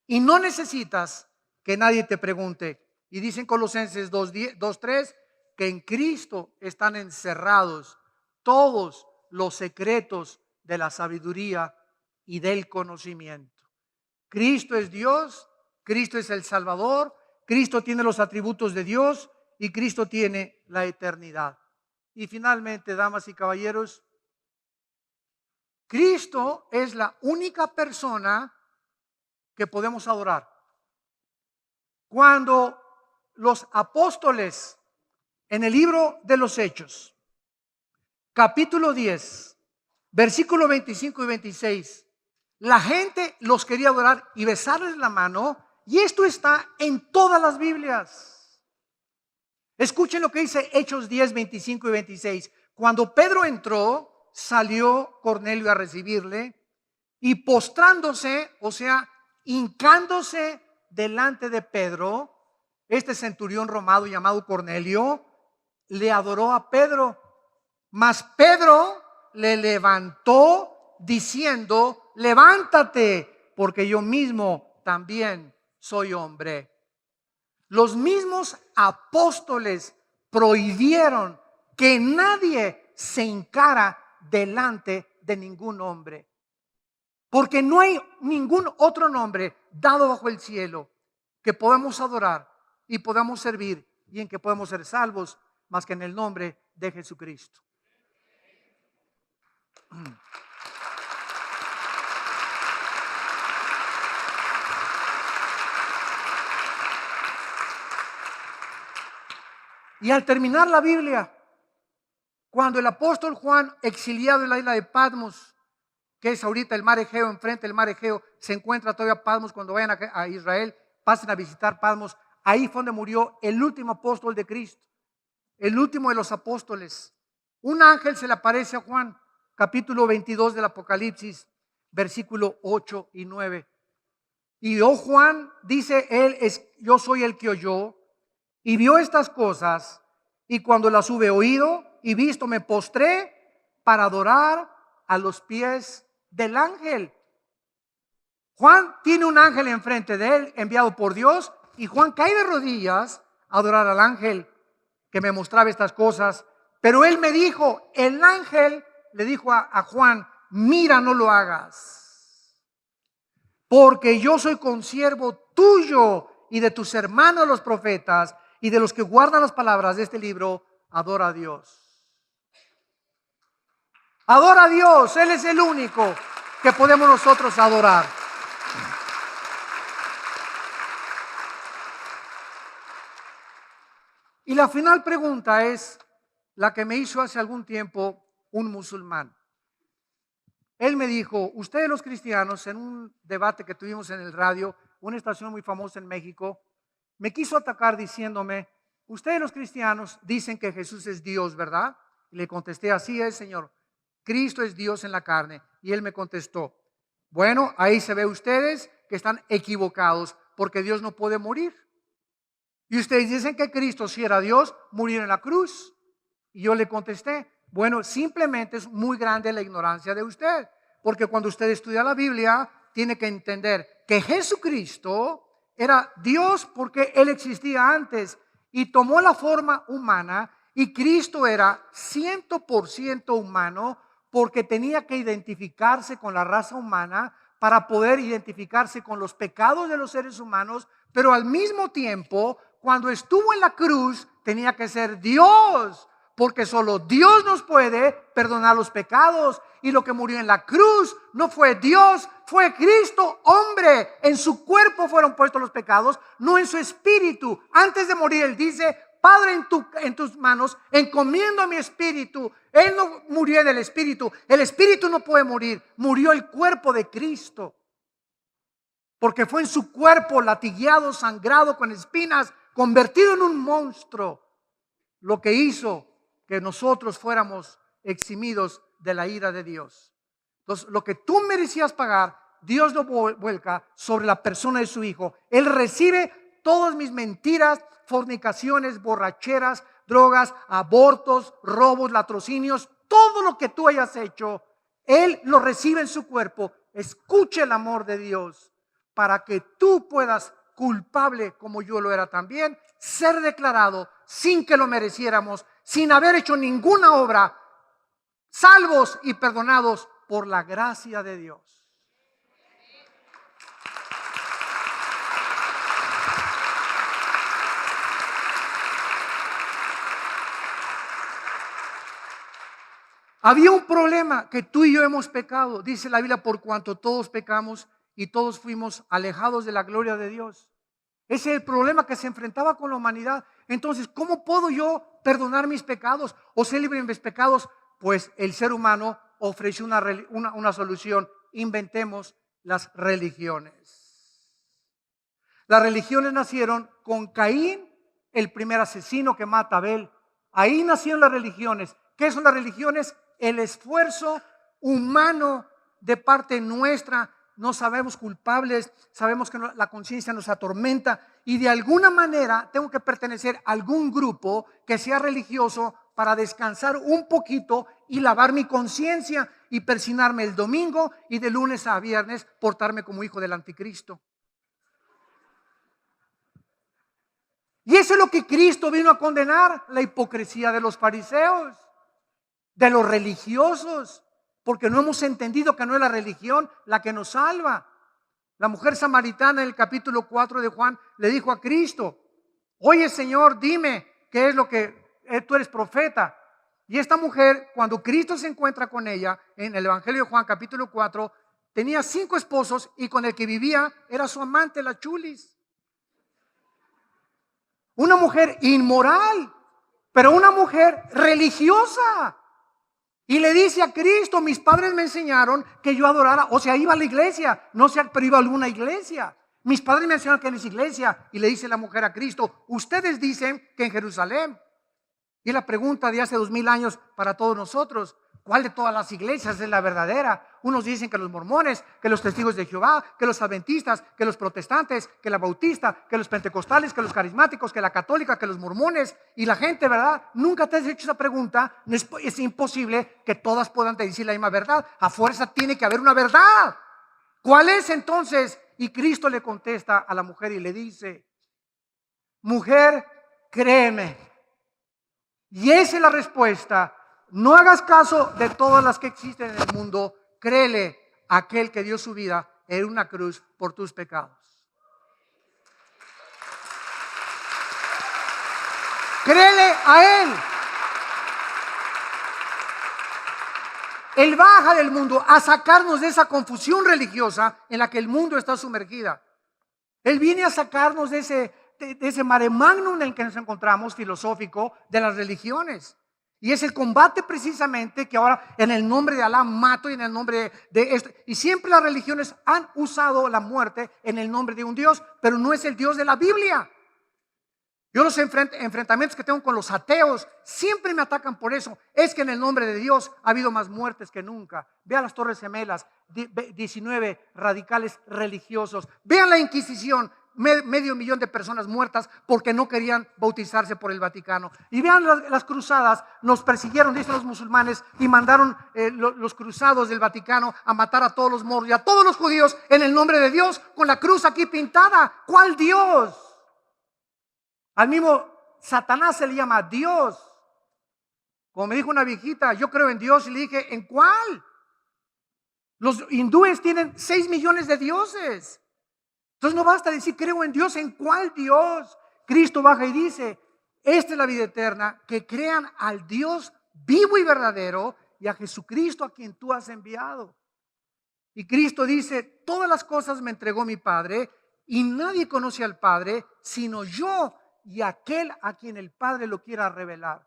y no necesitas que nadie te pregunte. Y dicen Colosenses 2:3 que en Cristo están encerrados todos los secretos de la sabiduría y del conocimiento. Cristo es Dios, Cristo es el Salvador, Cristo tiene los atributos de Dios y Cristo tiene la eternidad. Y finalmente, damas y caballeros, Cristo es la única persona que podemos adorar. Cuando los apóstoles en el libro de los Hechos, capítulo 10, versículo 25 y 26, la gente los quería adorar y besarles la mano, y esto está en todas las Biblias. Escuchen lo que dice Hechos 10, 25 y 26. Cuando Pedro entró, salió Cornelio a recibirle y postrándose, o sea, hincándose delante de Pedro, este centurión romano llamado Cornelio le adoró a Pedro. Mas Pedro le levantó diciendo: levántate, porque yo mismo también soy hombre. Los mismos apóstoles prohibieron que nadie se hincara delante de ningún hombre, porque no hay ningún otro nombre dado bajo el cielo que podamos adorar y podamos servir y en que podamos ser salvos más que en el nombre de Jesucristo. Y al terminar la Biblia, cuando el apóstol Juan, exiliado en la isla de Patmos, que es ahorita el mar Egeo, enfrente del mar Egeo, se encuentra todavía Patmos, cuando vayan a Israel, pasen a visitar Patmos, ahí fue donde murió el último apóstol de Cristo, el último de los apóstoles. Un ángel se le aparece a Juan, capítulo 22 del Apocalipsis, versículo 8 y 9. Y Juan, dice él, yo soy el que oyó y vio estas cosas, y cuando las hube oído y visto, me postré para adorar a los pies del ángel. Juan tiene un ángel enfrente de él, enviado por Dios, y Juan cae de rodillas a adorar al ángel que me mostraba estas cosas. Pero él me dijo, el ángel le dijo a Juan: mira, no lo hagas, porque yo soy consiervo tuyo y de tus hermanos los profetas y de los que guardan las palabras de este libro. Adora a Dios. Adora a Dios. Él es el único que podemos nosotros adorar. Y la final pregunta es la que me hizo hace algún tiempo un musulmán. Él me dijo: ustedes los cristianos, en un debate que tuvimos en el radio, una estación muy famosa en México, me quiso atacar diciéndome: ustedes los cristianos dicen que Jesús es Dios, ¿verdad? Y le contesté: así es, Señor, Cristo es Dios en la carne. Y él me contestó: bueno, ahí se ve ustedes que están equivocados, porque Dios no puede morir. Y ustedes dicen que Cristo, si era Dios, murió en la cruz. Y yo le contesté: bueno, simplemente es muy grande la ignorancia de usted, porque cuando usted estudia la Biblia, tiene que entender que Jesucristo era Dios porque Él existía antes y tomó la forma humana, y Cristo era 100% humano porque tenía que identificarse con la raza humana para poder identificarse con los pecados de los seres humanos, pero al mismo tiempo, cuando estuvo en la cruz, tenía que ser Dios, porque solo Dios nos puede perdonar los pecados. Y lo que murió en la cruz no fue Dios, fue Cristo, hombre. En su cuerpo fueron puestos los pecados, no en su espíritu. Antes de morir, Él dice: Padre, en tus manos encomiendo mi espíritu. Él no murió en el espíritu no puede morir. Murió el cuerpo de Cristo, porque fue en su cuerpo latigueado, sangrado, con espinas, convertido en un monstruo, lo que hizo que nosotros fuéramos eximidos de la ira de Dios. Entonces, lo que tú merecías pagar, Dios lo vuelca sobre la persona de su Hijo. Él recibe todas mis mentiras, fornicaciones, borracheras, drogas, abortos, robos, latrocinios, todo lo que tú hayas hecho, Él lo recibe en su cuerpo. Escuche el amor de Dios para que tú puedas, culpable como yo lo era también, ser declarado sin que lo mereciéramos, sin haber hecho ninguna obra, salvos y perdonados por la gracia de Dios. Había un problema, que tú y yo hemos pecado. Dice la Biblia: por cuanto todos pecamos y todos fuimos alejados de la gloria de Dios. Ese es el problema que se enfrentaba con la humanidad. Entonces, ¿cómo puedo yo perdonar mis pecados o ser libre de mis pecados? Pues el ser humano ofreció una solución. Inventemos las religiones. Las religiones nacieron con Caín, el primer asesino que mata a Abel. Ahí nacieron las religiones. ¿Qué son las religiones? El esfuerzo humano de parte nuestra. No sabemos culpables, sabemos que la conciencia nos atormenta y de alguna manera tengo que pertenecer a algún grupo que sea religioso para descansar un poquito y lavar mi conciencia y persinarme el domingo y de lunes a viernes portarme como hijo del anticristo. Y eso es lo que Cristo vino a condenar, la hipocresía de los fariseos, de los religiosos. Porque no hemos entendido que no es la religión la que nos salva. La mujer samaritana en el capítulo 4 de Juan le dijo a Cristo: oye Señor, dime qué es lo que tú eres profeta. Y esta mujer, cuando Cristo se encuentra con ella en el Evangelio de Juan capítulo 4, tenía 5 esposos y con el que vivía era su amante, la chulis. Una mujer inmoral, pero una mujer religiosa. Y le dice a Cristo: mis padres me enseñaron que yo adorara, o sea, iba a la iglesia, no sé, pero iba a alguna iglesia. Mis padres me enseñaron que no es iglesia. Y le dice la mujer a Cristo: ustedes dicen que en Jerusalén. Y la pregunta de hace 2000 años para todos nosotros: ¿cuál de todas las iglesias es la verdadera? Unos dicen que los mormones, que los testigos de Jehová, que los adventistas, que los protestantes, que la bautista, que los pentecostales, que los carismáticos, que la católica, que los mormones. Y la gente, ¿verdad? Nunca te has hecho esa pregunta. No es imposible que todas puedan decir la misma verdad. A fuerza tiene que haber una verdad. ¿Cuál es entonces? Y Cristo le contesta a la mujer y le dice: mujer, créeme. Y esa es la respuesta. No hagas caso de todas las que existen en el mundo. Créele a aquel que dio su vida en una cruz por tus pecados. Créele a Él. Él baja del mundo a sacarnos de esa confusión religiosa en la que el mundo está sumergida. Él viene a sacarnos de ese mare magnum en el que nos encontramos, filosófico, de las religiones. Y es el combate precisamente que ahora en el nombre de Alá mato y en el nombre de esto. Y siempre las religiones han usado la muerte en el nombre de un Dios, pero no es el Dios de la Biblia. Yo los enfrentamientos que tengo con los ateos siempre me atacan por eso. Es que en el nombre de Dios ha habido más muertes que nunca. Vean las Torres Gemelas, 19 radicales religiosos. Vean la Inquisición, medio millón de personas muertas porque no querían bautizarse por el Vaticano. Y vean las cruzadas, nos persiguieron, dicen los musulmanes, y mandaron los cruzados del Vaticano a matar a todos los moros y a todos los judíos en el nombre de Dios, con la cruz aquí pintada. ¿Cuál Dios? Al mismo Satanás se le llama Dios. Como me dijo una viejita: yo creo en Dios. Y le dije: ¿en cuál? Los hindúes tienen 6 millones de dioses. Entonces no basta decir creo en Dios. ¿En cuál Dios? Cristo baja y dice: esta es la vida eterna, que crean al Dios vivo y verdadero y a Jesucristo a quien tú has enviado. Y Cristo dice: todas las cosas me entregó mi Padre y nadie conoce al Padre sino yo y aquel a quien el Padre lo quiera revelar.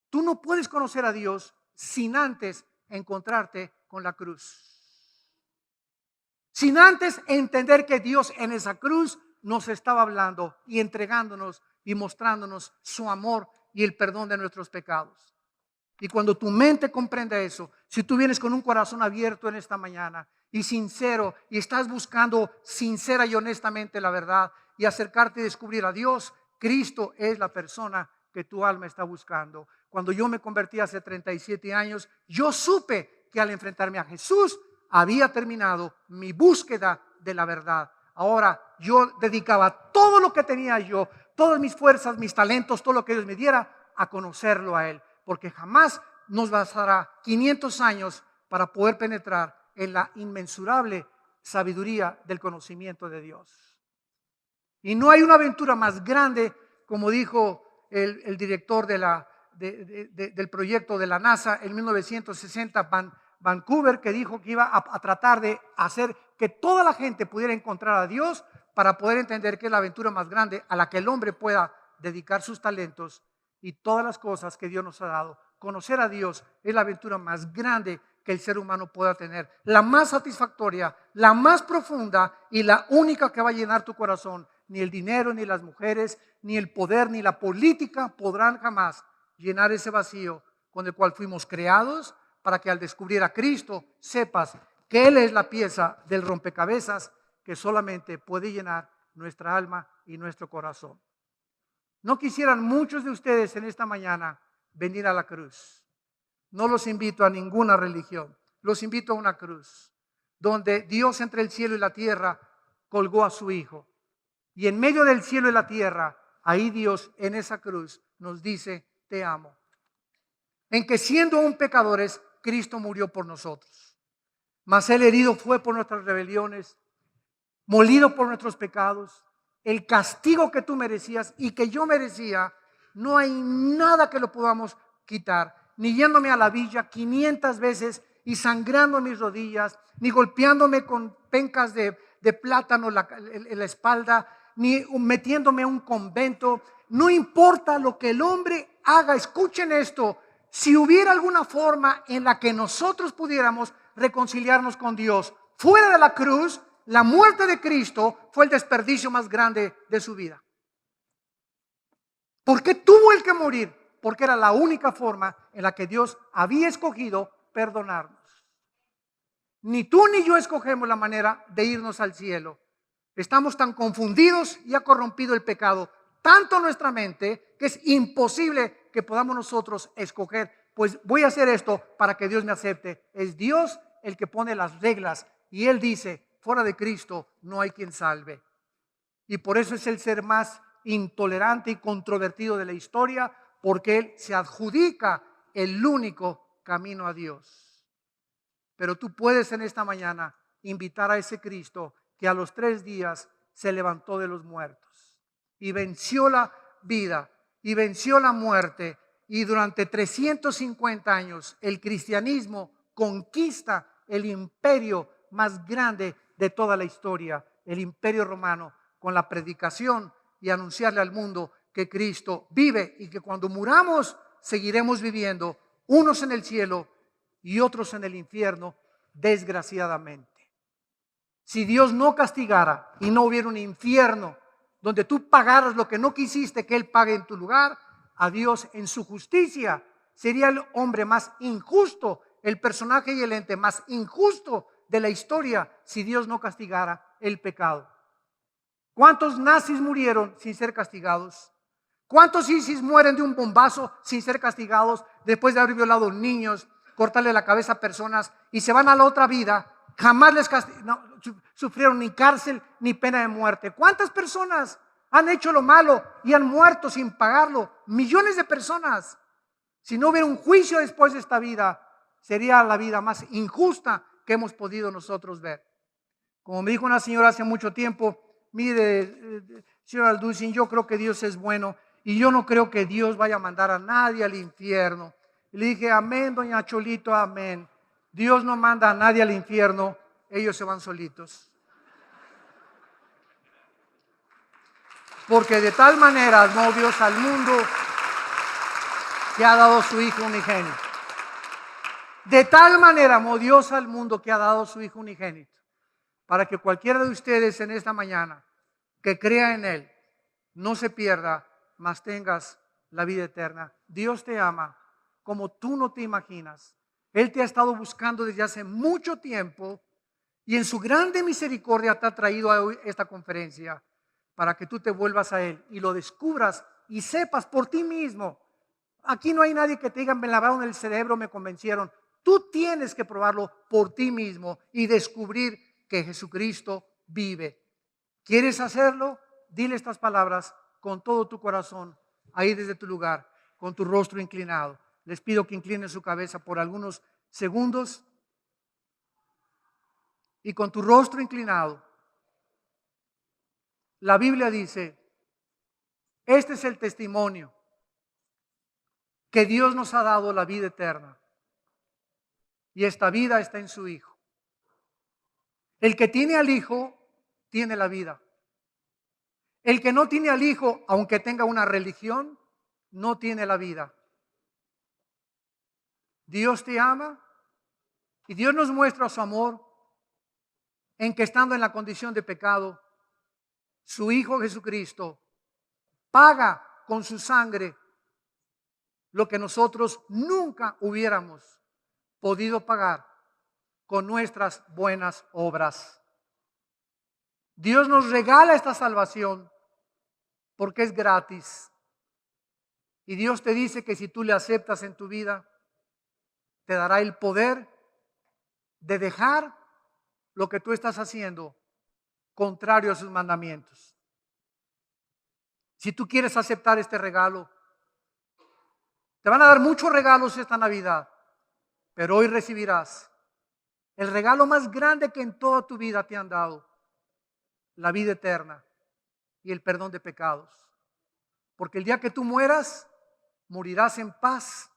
Tú no puedes conocer a Dios sin antes encontrarte con la cruz. Sin antes entender que Dios en esa cruz nos estaba hablando y entregándonos y mostrándonos su amor y el perdón de nuestros pecados. Y cuando tu mente comprende eso, si tú vienes con un corazón abierto en esta mañana y sincero y estás buscando sincera y honestamente la verdad y acercarte y descubrir a Dios, Cristo es la persona que tu alma está buscando. Cuando yo me convertí hace 37 años, yo supe que al enfrentarme a Jesús había terminado mi búsqueda de la verdad. Ahora yo dedicaba todo lo que tenía yo, todas mis fuerzas, mis talentos, todo lo que Dios me diera, a conocerlo a Él. Porque jamás nos bastará 500 años para poder penetrar en la inmensurable sabiduría del conocimiento de Dios. Y no hay una aventura más grande, como dijo el director del proyecto de la NASA en 1960, Vancouver, que dijo que iba a tratar de hacer que toda la gente pudiera encontrar a Dios para poder entender que es la aventura más grande a la que el hombre pueda dedicar sus talentos y todas las cosas que Dios nos ha dado. Conocer a Dios es la aventura más grande que el ser humano pueda tener, la más satisfactoria, la más profunda y la única que va a llenar tu corazón. Ni el dinero, ni las mujeres, ni el poder, ni la política podrán jamás llenar ese vacío con el cual fuimos creados, para que al descubrir a Cristo sepas que Él es la pieza del rompecabezas que solamente puede llenar nuestra alma y nuestro corazón. No quisieran muchos de ustedes en esta mañana venir a la cruz. No los invito a ninguna religión, los invito a una cruz, donde Dios entre el cielo y la tierra colgó a su Hijo. Y en medio del cielo y la tierra, ahí Dios en esa cruz nos dice, te amo. En que siendo aún pecadores, Cristo murió por nosotros. Mas Él herido fue por nuestras rebeliones, molido por nuestros pecados. El castigo que tú merecías y que yo merecía, no hay nada que lo podamos quitar. Ni yéndome a la villa 500 veces y sangrando mis rodillas, ni golpeándome con pencas de plátano en la espalda, ni metiéndome a un convento. No importa lo que el hombre haga, escuchen esto. Si hubiera alguna forma en la que nosotros pudiéramos reconciliarnos con Dios fuera de la cruz, la muerte de Cristo fue el desperdicio más grande de su vida. ¿Por qué tuvo él que morir? Porque era la única forma en la que Dios había escogido perdonarnos. Ni tú ni yo escogemos la manera de irnos al cielo. Estamos tan confundidos y ha corrompido el pecado tanto nuestra mente que es imposible que podamos nosotros escoger, pues voy a hacer esto para que Dios me acepte. Es Dios el que pone las reglas y Él dice, fuera de Cristo no hay quien salve. Y por eso es el ser más intolerante y controvertido de la historia, porque Él se adjudica el único camino a Dios. Pero tú puedes en esta mañana invitar a ese Cristo que a los 3 días se levantó de los muertos y venció la vida y venció la muerte, y durante 350 años el cristianismo conquista el imperio más grande de toda la historia, el imperio romano, con la predicación y anunciarle al mundo que Cristo vive y que cuando muramos seguiremos viviendo, unos en el cielo y otros en el infierno, desgraciadamente. Si Dios no castigara y no hubiera un infierno donde tú pagaras lo que no quisiste que Él pague en tu lugar, a Dios en su justicia sería el hombre más injusto, el personaje y el ente más injusto de la historia si Dios no castigara el pecado. ¿Cuántos nazis murieron sin ser castigados? ¿Cuántos ISIS mueren de un bombazo sin ser castigados después de haber violado niños, cortarle la cabeza a personas y se van a la otra vida? Jamás les no, sufrieron ni cárcel ni pena de muerte. ¿Cuántas personas han hecho lo malo y han muerto sin pagarlo? Millones de personas. Si no hubiera un juicio después de esta vida, sería la vida más injusta que hemos podido nosotros ver. Como me dijo una señora hace mucho tiempo, mire, señor Alducin, yo creo que Dios es bueno y yo no creo que Dios vaya a mandar a nadie al infierno. Y le dije, amén, doña Cholito, amén. Dios no manda a nadie al infierno, ellos se van solitos. Porque de tal manera amó Dios al mundo que ha dado su Hijo unigénito. De tal manera amó Dios al mundo que ha dado su Hijo unigénito, para que cualquiera de ustedes en esta mañana que crea en Él no se pierda, mas tengas la vida eterna. Dios te ama como tú no te imaginas. Él te ha estado buscando desde hace mucho tiempo y en su grande misericordia te ha traído a esta conferencia para que tú te vuelvas a Él y lo descubras y sepas por ti mismo. Aquí no hay nadie que te diga, me lavaron el cerebro, me convencieron. Tú tienes que probarlo por ti mismo y descubrir que Jesucristo vive. ¿Quieres hacerlo? Dile estas palabras con todo tu corazón, ahí desde tu lugar, con tu rostro inclinado. Les pido que inclinen su cabeza por algunos segundos y con tu rostro inclinado. La Biblia dice, este es el testimonio, que Dios nos ha dado la vida eterna y esta vida está en su Hijo. El que tiene al Hijo tiene la vida. El que no tiene al Hijo, aunque tenga una religión, no tiene la vida. Dios te ama y Dios nos muestra su amor en que estando en la condición de pecado, su Hijo Jesucristo paga con su sangre lo que nosotros nunca hubiéramos podido pagar con nuestras buenas obras. Dios nos regala esta salvación porque es gratis. Y Dios te dice que si tú le aceptas en tu vida, te dará el poder de dejar lo que tú estás haciendo contrario a sus mandamientos. Si tú quieres aceptar este regalo, te van a dar muchos regalos esta Navidad, pero hoy recibirás el regalo más grande que en toda tu vida te han dado, la vida eterna y el perdón de pecados. Porque el día que tú mueras, morirás en paz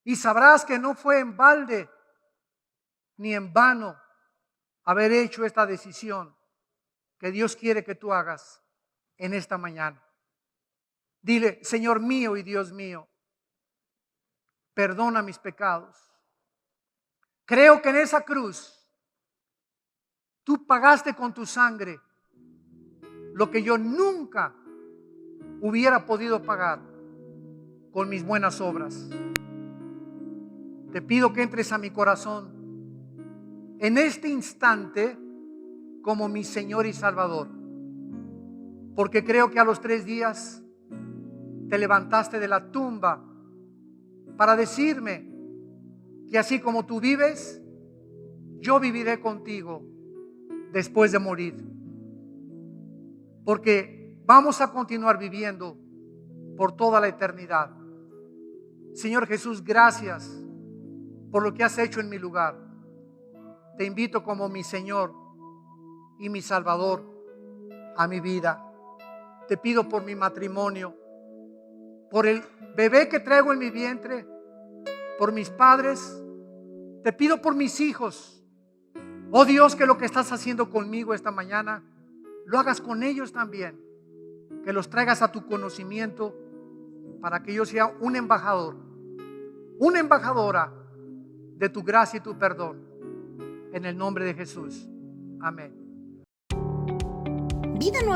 y sabrás que no fue en balde ni en vano haber hecho esta decisión que Dios quiere que tú hagas en esta mañana. Dile: Señor mío y Dios mío, perdona mis pecados. Creo que en esa cruz tú pagaste con tu sangre lo que yo nunca hubiera podido pagar con mis buenas obras. Te pido que entres a mi corazón en este instante como mi Señor y Salvador, porque creo que a los 3 días te levantaste de la tumba para decirme que así como tú vives, yo viviré contigo después de morir, porque vamos a continuar viviendo por toda la eternidad. Señor Jesús, gracias por lo que has hecho en mi lugar. Te invito como mi Señor y mi Salvador a mi vida. Te pido por mi matrimonio, por el bebé que traigo en mi vientre, por mis padres. Te pido por mis hijos. Oh Dios, que lo que estás haciendo conmigo esta mañana, lo hagas con ellos también. Que los traigas a tu conocimiento para que yo sea un embajador, una embajadora de tu gracia y tu perdón. En el nombre de Jesús. Amén. Vida Nueva